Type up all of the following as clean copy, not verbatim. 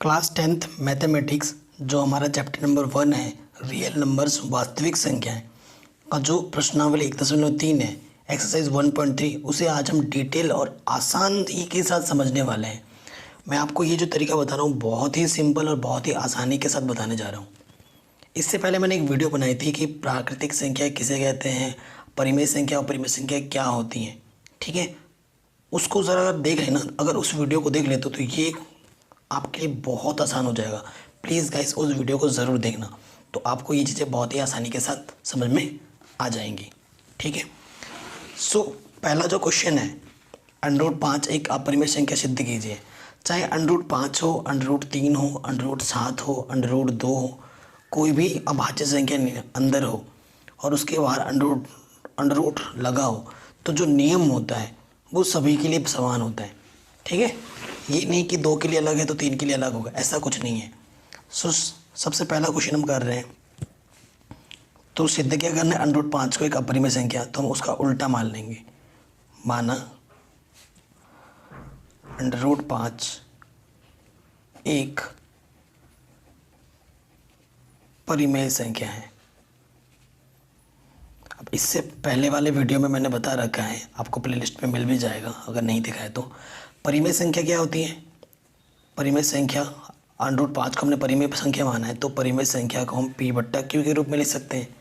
Class 10th mathematics जो हमारा chapter number 1 है, रियल नंबर्स वास्तविक संख्याएं का जो प्रश्नावली 1.3 है, एक्सरसाइज 1.3, उसे आज हम डिटेल और आसान के साथ समझने वाले हैं। मैं आपको ये जो तरीका बता रहा हूँ बहुत ही सिंपल और बहुत ही आसानी के साथ बताने जा रहा हूँ। इससे पहले मैंने एक वीडियो बनाई थी कि प्राकृतिक संख्या किसे कहते हैं, परिमेय संख्या और परिमेय संख्या क्या होती हैं, ठीक है। उसको ज़रा अगर देख लेना, अगर उस वीडियो को देख लेते तो ये आपके लिए बहुत आसान हो जाएगा। प्लीज़ गाइस उस वीडियो को ज़रूर देखना, तो आपको ये चीज़ें बहुत ही आसानी के साथ समझ में आ जाएंगी, ठीक है। सो पहला जो क्वेश्चन है, √5 एक अपरिमेय संख्या सिद्ध कीजिए। चाहे √5 हो, √3 हो, √7 हो, √2 हो, कोई भी अभाज्य संख्या अंदर हो और उसके बाहर अंडर रूट लगा हो, तो जो नियम होता है वो सभी के लिए समान होता है, ठीक है। ये नहीं कि 2 के लिए अलग है तो 3 के लिए अलग होगा, ऐसा कुछ नहीं है। सो सबसे पहला क्वेश्चन हम कर रहे हैं, तो सिद्ध क्या करना है, √5 को एक अपरिमेय संख्या, तो हम उसका उल्टा मान लेंगे। माना √5 एक परिमेय संख्या है। अब इससे पहले वाले वीडियो में मैंने बता रखा है, आपको प्लेलिस्ट में मिल भी जाएगा अगर नहीं दिखा है तो। परिमेय संख्या क्या होती है? परिमेय संख्या, √5 को हमने परिमेय संख्या माना है, तो परिमेय संख्या को हम P/Q के रूप में लिख सकते हैं,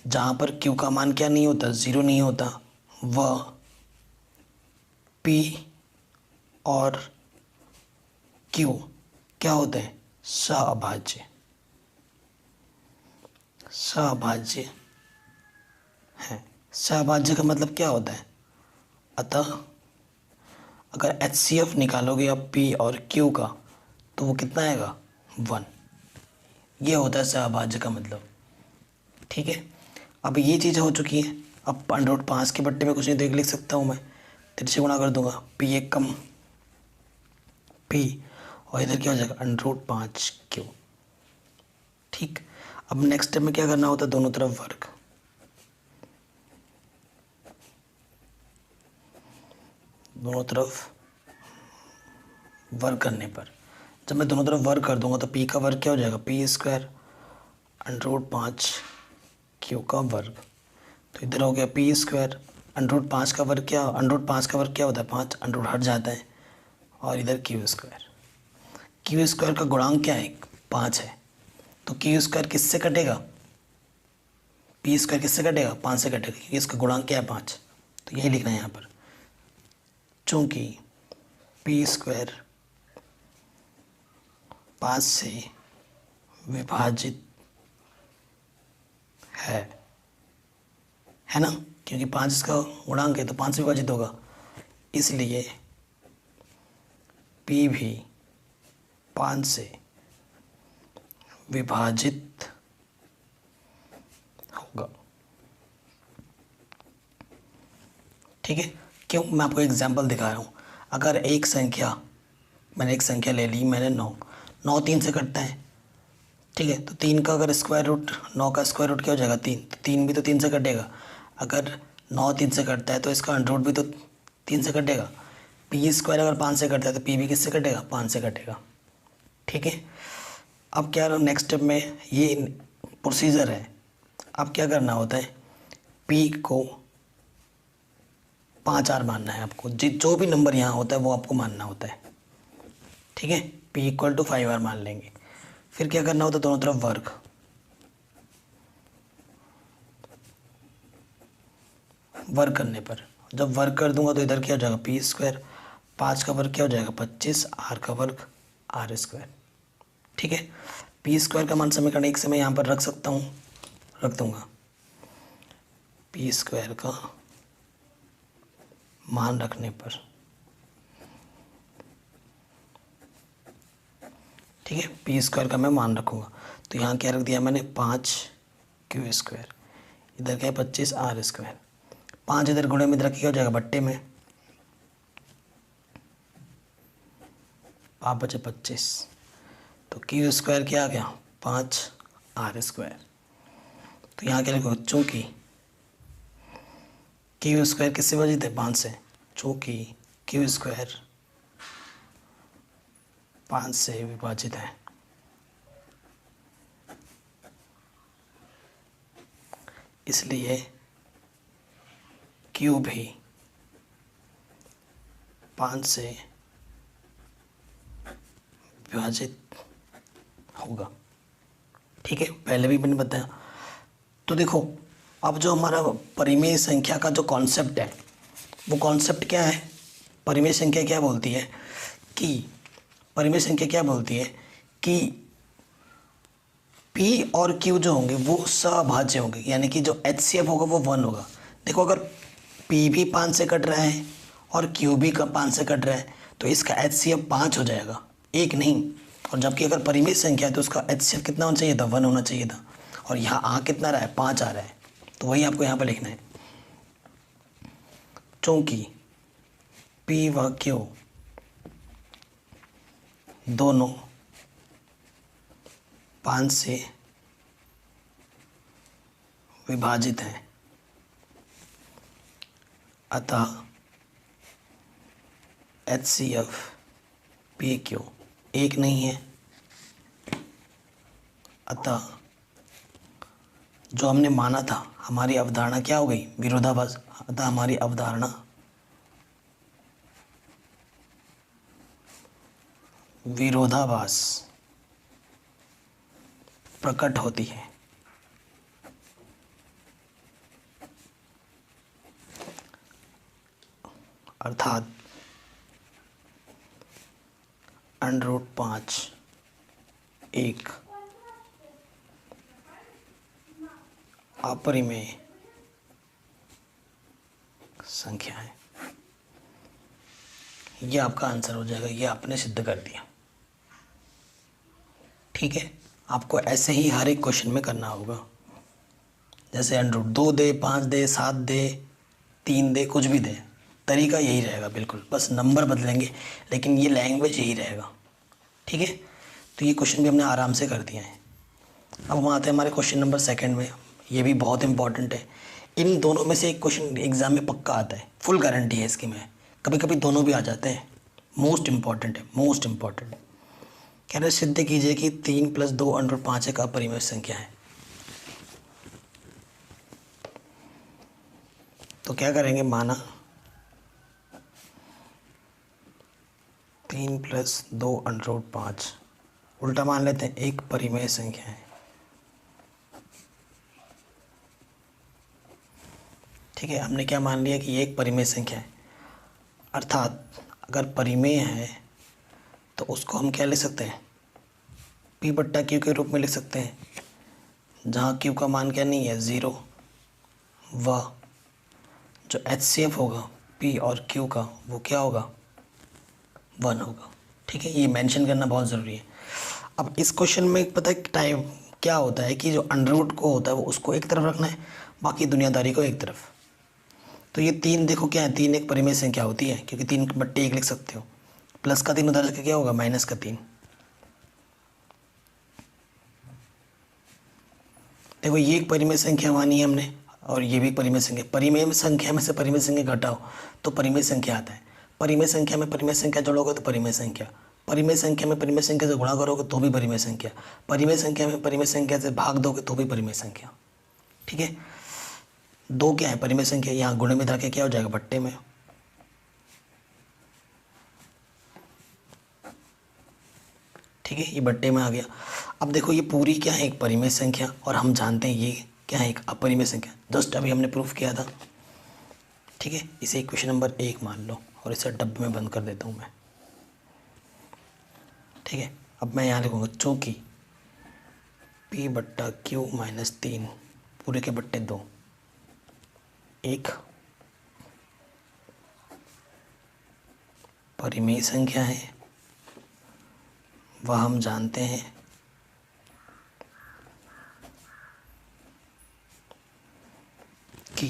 जहाँ पर Q का मान क्या नहीं होता, 0 नहीं होता, वह P और Q क्या होते हैं, सहअभाज्य। सहअभाज्य है। सहअभाज्य का मतलब क्या होता है? अतः अगर HCF निकालोगे आप P और Q का, तो वो कितना आएगा, 1। ये होता है सहअभाज्य का मतलब, ठीक है। अब ये चीज़ हो चुकी है। अब √5 के बट्टे में कुछ नहीं, तो एक लिख सकता हूँ मैं, 3 से गुणा कर दूंगा, P एक कम P, और इधर क्या हो जाएगा, √5Q, ठीक। अब नेक्स्ट स्टेप में क्या करना होता है, दोनों तरफ वर्ग। दोनों तरफ वर्ग करने पर, जब मैं दोनों तरफ वर्ग कर दूंगा तो P का वर्ग क्या हो जाएगा, P² √5Q का वर्ग। तो इधर हो गया P², √5 का वर्ग क्या, √5 का वर्ग क्या होता है, 5, अंडर हट जाता है, और इधर Q² का गुणांक क्या है, 5 है, तो Q² किससे कटेगा, P² किससे कटेगा, 5 से कटेगा, क्योंकि इसका गुणांक क्या है, 5। तो यही लिखना है यहाँ पर, चूँकि P² 5 से विभाजित है ना, क्योंकि 5 इसका गुणांक है तो 5 से विभाजित होगा, इसलिए P भी 5 से विभाजित होगा, ठीक है। क्यों, मैं आपको एग्जांपल दिखा रहा हूँ। अगर एक संख्या, मैंने एक संख्या ले ली, मैंने 9 3 से कटता है, ठीक है। तो 3 का अगर स्क्वायर रूट, 9 का स्क्वायर रूट क्या हो जाएगा, 3, तो 3 भी तो 3 से कटेगा। अगर 9 3 से कटता है तो इसका अंडर रूट भी तो 3 से कटेगा। P² अगर 5 से कटता है तो P भी किससे कटेगा, 5 से कटेगा, ठीक है। अब क्या नेक्स्ट स्टेप में ये प्रोसीजर है। अब क्या करना होता है, P को 5 R मानना है आपको, जो भी नंबर यहाँ होता है वो आपको मानना होता है, ठीक है। P = 5R मान लेंगे। फिर क्या करना होता है, दोनों तरफ वर्ग। वर्ग करने पर, जब वर्ग कर दूंगा तो इधर क्या हो जाएगा, P², 5 का वर्ग क्या हो जाएगा, 25, R का वर्ग R², ठीक है। P² का मान समीकरण 1 से मैं यहाँ पर रख सकता हूँ, रख दूंगा। P² का मान रखने पर, ठीक है, P² का मैं मान रखूँगा, तो यहाँ क्या रख दिया मैंने, 5Q², इधर क्या है 25 R², 5 इधर गुणे में इधर क्या हो जाएगा, बट्टे में 5 बचे 25, तो Q² क्या आ गया, 5R²। तो यहाँ क्या लिखो, चूँकि Q² किससे विभाजित है, 5 से, चूँकि Q² 5 से विभाजित है, इसलिए Q भी 5 से विभाजित होगा। ठीक है, पहले भी मैंने बताया। तो देखो, अब जो हमारा परिमेय संख्या का जो कॉन्सेप्ट है, वो कॉन्सेप्ट क्या है? परिमेय संख्या क्या बोलती है कि परिमेय संख्या क्या बोलती है कि P और Q जो होंगे वो सभाज्य होंगे, यानी कि जो HCF होगा वो 1 होगा। देखो, अगर P भी 5 से कट रहा है और Q भी 5 से कट रहा है तो इसका HCF 5 हो जाएगा, एक नहीं। और जबकि अगर परिमेय संख्या है तो उसका HCF कितना होना चाहिए था? 1 होना चाहिए था। और यहाँ आ कितना रहा है? 5 आ रहा है। तो वही आपको यहाँ पर लिखना है, चूँकि P व Q दोनों 5 से विभाजित हैं, अतः HCF PQ एक नहीं है। अतः जो हमने माना था, हमारी अवधारणा क्या हो गई? विरोधाभास। अतः हमारी अवधारणा विरोधाभास प्रकट होती है। अर्थात √5 एक अपरिमेय संख्या है। ये आपका आंसर हो जाएगा, ये आपने सिद्ध कर दिया। ठीक है, आपको ऐसे ही हर एक क्वेश्चन में करना होगा। जैसे √2 दे, 5 दे, 7 दे, 3 दे, कुछ भी दे, तरीका यही रहेगा बिल्कुल, बस नंबर बदलेंगे, लेकिन ये लैंग्वेज यही रहेगा। ठीक है, तो ये क्वेश्चन भी हमने आराम से कर दिया है। अब हम आते हैं हमारे क्वेश्चन नंबर 2 में। ये भी बहुत इंपॉर्टेंट है। इन दोनों में से एक क्वेश्चन एग्जाम में पक्का आता है, फुल गारंटी है इसकी। मैं कभी कभी दोनों भी आ जाते हैं। मोस्ट इंपॉर्टेंट है, मोस्ट इंपॉर्टेंट। कह रहे सिद्ध कीजिए कि 3 + 2 √5 एक अपरिमेय संख्या है। तो क्या करेंगे? माना 3 + 2 √5 उल्टा मान लेते हैं, एक परिमेय संख्या है। ठीक है, हमने क्या मान लिया कि ये एक परिमेय संख्या है। अर्थात अगर परिमेय है तो उसको हम क्या लिख सकते हैं? P/Q के रूप में लिख सकते हैं, जहाँ Q का मान क्या नहीं है? 0। व जो HCF होगा P और Q का, वो क्या होगा? 1 होगा। ठीक है, ये मेंशन करना बहुत ज़रूरी है। अब इस क्वेश्चन में पता है टाइप क्या होता है कि जो अंडरवुड को होता है वो उसको एक तरफ रखना है, बाकी दुनियादारी को एक तरफ। तो ये 3 देखो क्या है? 3 एक परिमेय संख्या होती है, क्योंकि 3/1 लिख सकते हो। प्लस का 3 उधर से क्या होगा? माइनस का 3। देखो, ये एक परिमेय संख्या मानी है हमने, और ये भी परिमेय संख्या। परिमेय संख्या में से परिमेय संख्या घटाओ तो परिमेय संख्या आता है। परिमेय संख्या में परिमेय संख्या जोड़ोगे तो परिमेय संख्या। परिमेय संख्या में परिमेय संख्या से गुणा करोगे तो भी परिमेय संख्या। परिमेय संख्या में परिमेय संख्या से भाग दोगे तो भी परिमेय संख्या। ठीक है, 2 क्या है? परिमेय संख्या। यहाँ गुणे में जाके क्या हो जाएगा? बट्टे में। ठीक है, ये बट्टे में आ गया। अब देखो, ये पूरी क्या है? एक परिमेय संख्या, और हम जानते हैं ये क्या है? एक अपरिमेय संख्या। जस्ट अभी हमने प्रूफ किया था। ठीक है, इसे इक्वेशन नंबर 1 मान लो, और इसे डब्बे में बंद कर देता हूँ मैं। ठीक है, अब मैं यहाँ लिखूँगा, चूँकि P/Q - 3 पूरे के बट्टे 2 एक परिमेय संख्या है, वह हम जानते हैं कि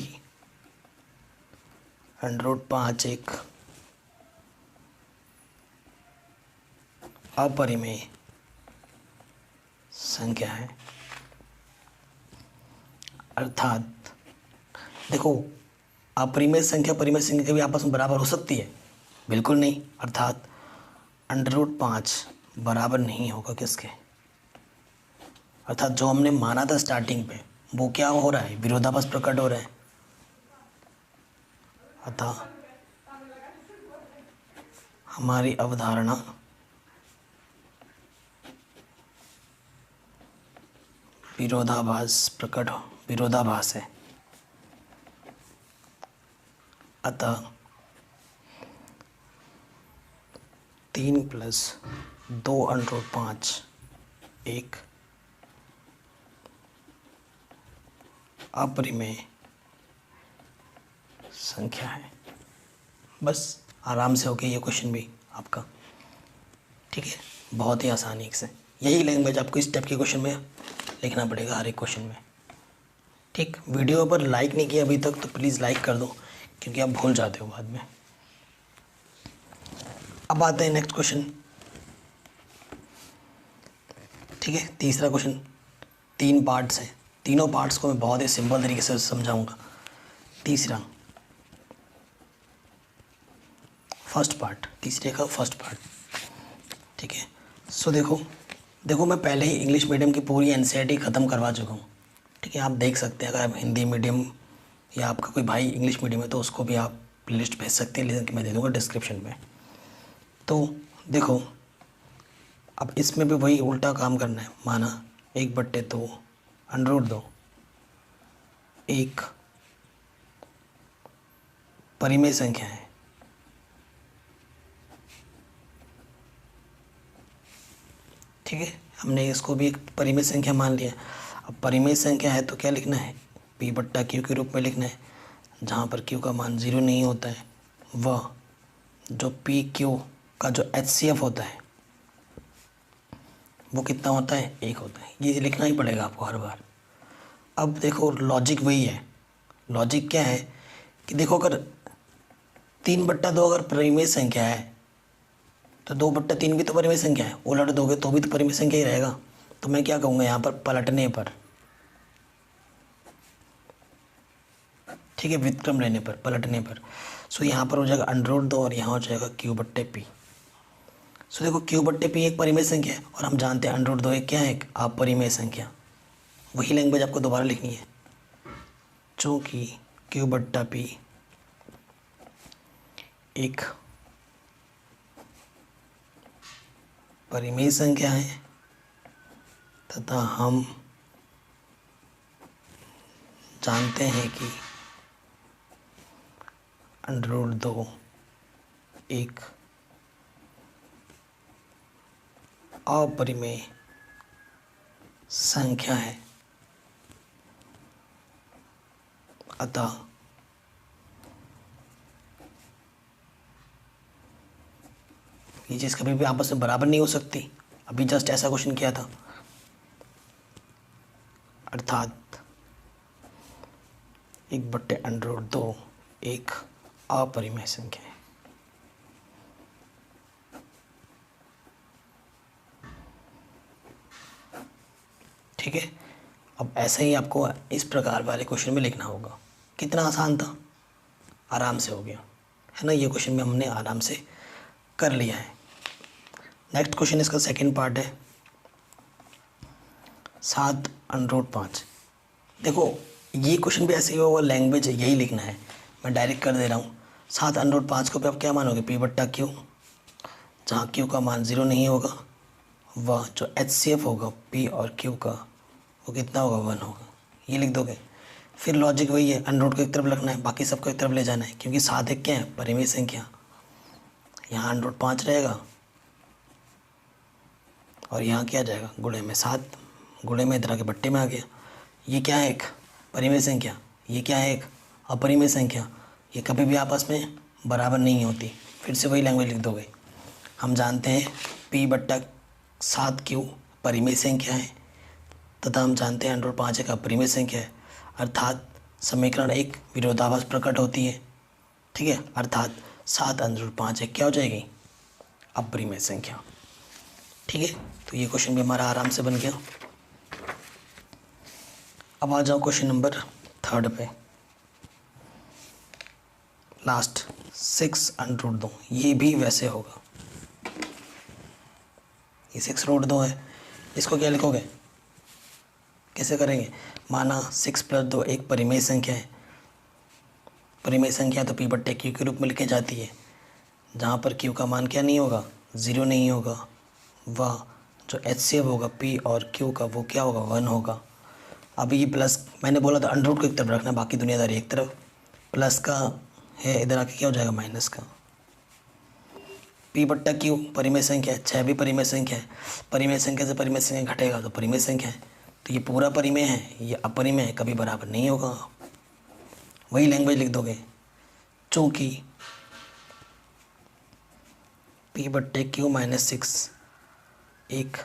√5 एक अपरिमेय संख्या है। अर्थात देखो, अपरिमेय संख्या परिमेय संख्या कभी आपस में बराबर हो सकती है? बिल्कुल नहीं। अर्थात √5 बराबर नहीं होगा किसके, अर्थात जो हमने माना था स्टार्टिंग पे वो क्या हो रहा है, विरोधाभास प्रकट हो रहा है। अतः हमारी अवधारणा विरोधाभास है। अतः 3 + 2√5 एक अपरिमेय संख्या है। बस आराम से हो गया ये क्वेश्चन भी आपका, ठीक है, बहुत ही आसानी से। यही लैंग्वेज आपको इस टाइप के क्वेश्चन में लिखना पड़ेगा हर एक क्वेश्चन में, ठीक। वीडियो पर लाइक नहीं किया अभी तक तो प्लीज़ लाइक कर दो, क्योंकि आप भूल जाते हो बाद में। अब आते हैं नेक्स्ट क्वेश्चन, ठीक है। तीसरा क्वेश्चन 3 पार्ट्स हैं, तीनों पार्ट्स को मैं बहुत ही सिंपल तरीके से समझाऊंगा। तीसरा फर्स्ट पार्ट, तीसरे का फर्स्ट पार्ट, ठीक है। सो देखो मैं पहले ही इंग्लिश मीडियम की पूरी एनसीईआरटी ख़त्म करवा चुका हूँ, ठीक है। आप देख सकते हैं, अगर आप हिंदी मीडियम या आपका कोई भाई इंग्लिश मीडियम है तो उसको भी आप लिस्ट भेज सकते हैं, लिंक मैं दे दूँगा डिस्क्रिप्शन में। तो देखो अब इसमें भी वही उल्टा काम करना है। माना 1/2 √2 एक परिमेय संख्या है, ठीक है। हमने इसको भी एक परिमेय संख्या मान लिया। अब परिमेय संख्या है तो क्या लिखना है, P/Q के रूप में लिखना है, जहाँ पर Q का मान 0 नहीं होता है। वह जो PQ का जो HCF होता है वो कितना होता है, 1 होता है। ये लिखना ही पड़ेगा आपको हर बार। अब देखो लॉजिक वही है। लॉजिक क्या है कि देखो अगर 3/2 अगर परिमेय संख्या है तो 2/3 भी तो परिमेय संख्या है, उलट दोगे तो भी तो परिमेय संख्या ही रहेगा। तो मैं क्या कहूँगा यहाँ पर पलटने पर, ठीक है, व्युत्क्रम लेने पर, पलटने पर। सो यहाँ पर हो जाएगा √2 और यहाँ हो जाएगा Q/P। सो देखो Q/P एक परिमेय संख्या है और हम जानते हैं √2 एक क्या है, एक अपरिमेय संख्या। वही लैंग्वेज आपको दोबारा लिखनी है, चूँकि Q/P एक परिमेय संख्या है तथा हम जानते हैं कि √2 एक अपरिमेय संख्या है। अतः ये चीज़ कभी भी आपस में बराबर नहीं हो सकती। अभी जस्ट ऐसा क्वेश्चन किया था, अर्थात 1/√2 एक अपरिमेय संख्या है। ठीक है, अब ऐसे ही आपको इस प्रकार वाले क्वेश्चन में लिखना होगा। कितना आसान था, आराम से हो गया है ना। ये क्वेश्चन में हमने आराम से कर लिया है। नेक्स्ट क्वेश्चन इसका सेकंड पार्ट है 7√5। देखो ये क्वेश्चन भी ऐसे ही होगा, लैंग्वेज यही लिखना है, मैं डायरेक्ट कर दे रहा हूँ। 7√5 को भी आप क्या मानोगे, P/Q, जहाँ Q का मान 0 नहीं होगा। वह जो HCF होगा P और Q का वो कितना होगा, 1 होगा। ये लिख दोगे। फिर लॉजिक वही है, √2 को एक तरफ रखना है, बाकी सबको एक तरफ ले जाना है, क्योंकि 7 एक क्या है, परिमेय संख्या। यहाँ √5 रहेगा और यहाँ क्या आ जाएगा, गुणे में 7, गुणे में इधर के बट्टे में आ गया। ये क्या है, एक परिमेय संख्या, ये क्या है, एक अपरिमेय संख्या। ये कभी भी आपस में बराबर नहीं होती। फिर से वही लैंग्वेज लिख दोगे। हम जानते हैं P/7Q परिमेय संख्या है तथा हम जानते हैं √5 एक अपरिमेय संख्या है, अर्थात समीकरण एक विरोधाभास प्रकट होती है। ठीक है, अर्थात 7√5 एक क्या हो जाएगी, अपरिमेय संख्या। ठीक है, तो ये क्वेश्चन भी हमारा आराम से बन गया। अब आ जाओ क्वेश्चन नंबर 3 पे, लास्ट 6√2। ये भी वैसे होगा, ये 6√2 है। इसको क्या लिखोगे, कैसे करेंगे, माना 6+2 एक परिमेय संख्या है। परिमेय संख्या तो P/Q के रूप में लिखी जाती है, जहाँ पर Q का मान क्या नहीं होगा, 0 नहीं होगा। वह जो HCF होगा P और Q का वो क्या होगा, 1 होगा। अब ये प्लस, मैंने बोला था अंडर रूट को एक तरफ रखना, बाकी दुनियादारी एक तरफ। प्लस का है, इधर आके क्या हो जाएगा, माइनस का। P/Q परिमेय संख्या है, 6 भी परिमेय संख्या है। परिमेय संख्या से परिमेय संख्या घटेगा तो परिमेय संख्या है। तो ये पूरा परिमेय है, ये अपरिमेय है, कभी बराबर नहीं होगा। वही लैंग्वेज लिख दोगे, चूँकि P/Q -6 एक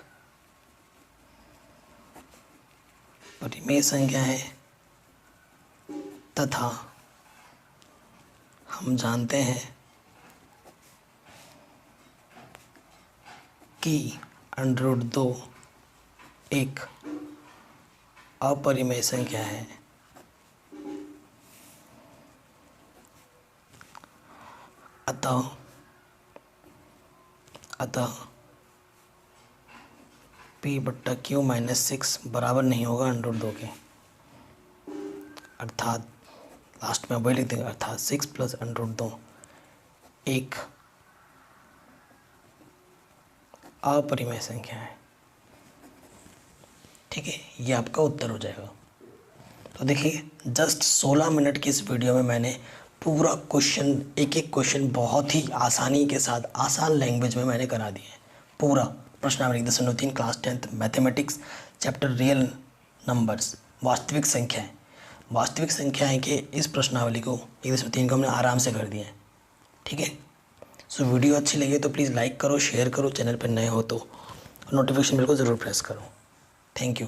परिमेय संख्या है तथा हम जानते हैं कि √2 एक अपरिमेय संख्या है। अतः P/Q -6 बराबर नहीं होगा √2 के, अर्थात लास्ट में वही लिख देंगे, अर्थात 6 + √2 एक अपरिमेय संख्या है। ठीक है, ये आपका उत्तर हो जाएगा। तो देखिए, जस्ट 16 मिनट की इस वीडियो में मैंने पूरा क्वेश्चन, एक एक क्वेश्चन बहुत ही आसानी के साथ आसान लैंग्वेज में मैंने करा दिया है। पूरा प्रश्नावली 10.3 class 10th mathematics chapter real numbers, वास्तविक संख्याएं। वास्तविक संख्याएं के इस प्रश्नावली को 1.3 को हमने आराम से कर दिया है। ठीक है, सो वीडियो अच्छी लगी तो प्लीज़ लाइक करो, शेयर करो, चैनल पर नए हो तो नोटिफिकेशन बेल को ज़रूर प्रेस करो। Thank you.